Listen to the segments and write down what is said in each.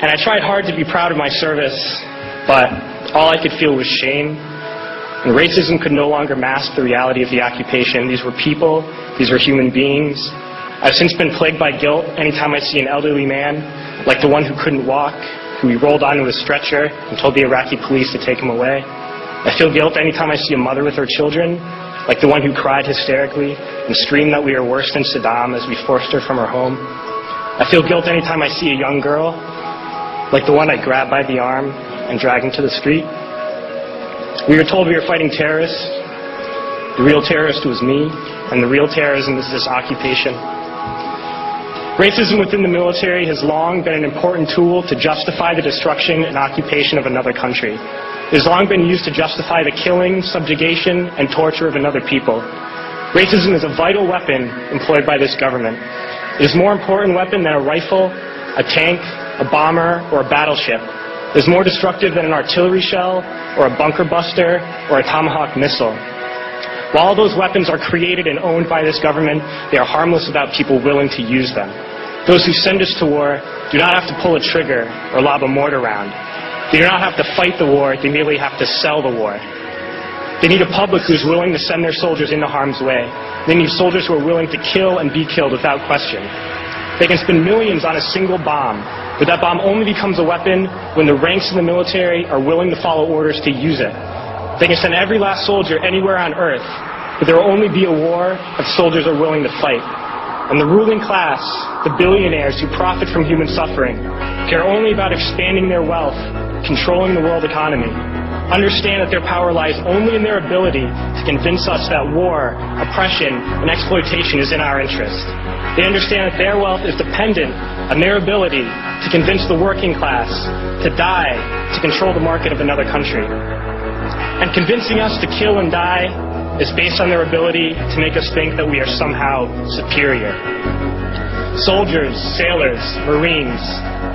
And I tried hard to be proud of my service, but all I could feel was shame. And racism could no longer mask the reality of the occupation. These were people, these were human beings. I've since been plagued by guilt anytime I see an elderly man, like the one who couldn't walk, who we rolled onto a stretcher and told the Iraqi police to take him away. I feel guilt anytime I see a mother with her children, like the one who cried hysterically and screamed that we are worse than Saddam as we forced her from her home. I feel guilt anytime I see a young girl, like the one I grabbed by the arm and dragged into the street. We were told we were fighting terrorists. The real terrorist was me, and the real terrorism is this occupation. Racism within the military has long been an important tool to justify the destruction and occupation of another country. It has long been used to justify the killing, subjugation, and torture of another people. Racism is a vital weapon employed by this government. It is a more important weapon than a rifle, a tank, a bomber, or a battleship. It is more destructive than an artillery shell, or a bunker buster, or a Tomahawk missile. While all those weapons are created and owned by this government, they are harmless without people willing to use them. Those who send us to war do not have to pull a trigger or lob a mortar round. They do not have to fight the war, they merely have to sell the war. They need a public who is willing to send their soldiers into harm's way. They need soldiers who are willing to kill and be killed without question. They can spend millions on a single bomb, but that bomb only becomes a weapon when the ranks in the military are willing to follow orders to use it. They can send every last soldier anywhere on earth, but there will only be a war if soldiers are willing to fight. And the ruling class, the billionaires who profit from human suffering, care only about expanding their wealth, controlling the world economy. Understand that their power lies only in their ability to convince us that war, oppression, and exploitation is in our interest. They understand that their wealth is dependent on their ability to convince the working class to die to control the market of another country. And convincing us to kill and die is based on their ability to make us think that we are somehow superior. Soldiers, sailors, Marines,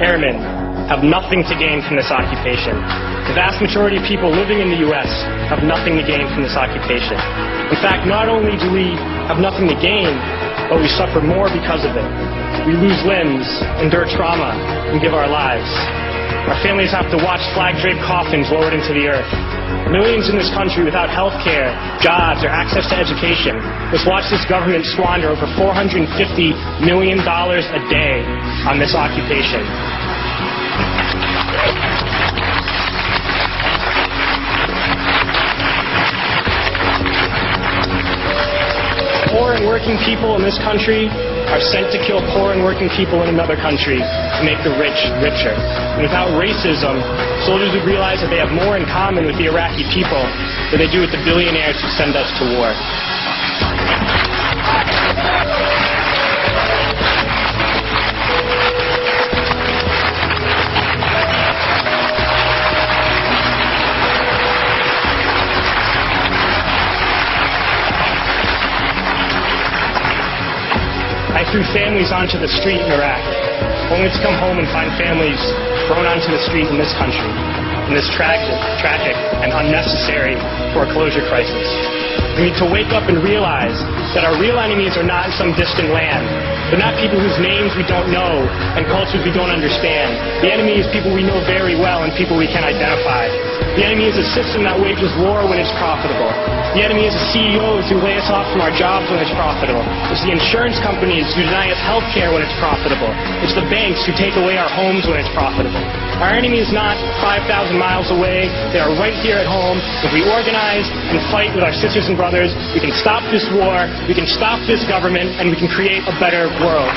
airmen have nothing to gain from this occupation. The vast majority of people living in the U.S. have nothing to gain from this occupation. In fact, not only do we have nothing to gain, but we suffer more because of it. We lose limbs, endure trauma, and give our lives. Our families have to watch flag-draped coffins lowered into the earth. Millions in this country without health care, jobs, or access to education must watch this government squander over $450 million a day on this occupation. Poor and working people in this country are sent to kill poor and working people in another country to make the rich richer. And without racism, soldiers would realize that they have more in common with the Iraqi people than they do with the billionaires who send us to war. I threw families onto the street in Iraq, only to come home and find families thrown onto the street in this country, in this tragic and unnecessary foreclosure crisis. We need to wake up and realize that our real enemies are not in some distant land. They're not people whose names we don't know and cultures we don't understand. The enemy is people we know very well and people we can identify. The enemy is a system that wages war when it's profitable. The enemy is the CEOs who lay us off from our jobs when it's profitable. It's the insurance companies who deny us health care when it's profitable. It's the banks who take away our homes when it's profitable. Our enemy is not 5,000 miles away. They are right here at home. If we organize and fight with our sisters and brothers, we can stop this war, we can stop this government, and we can create a better world.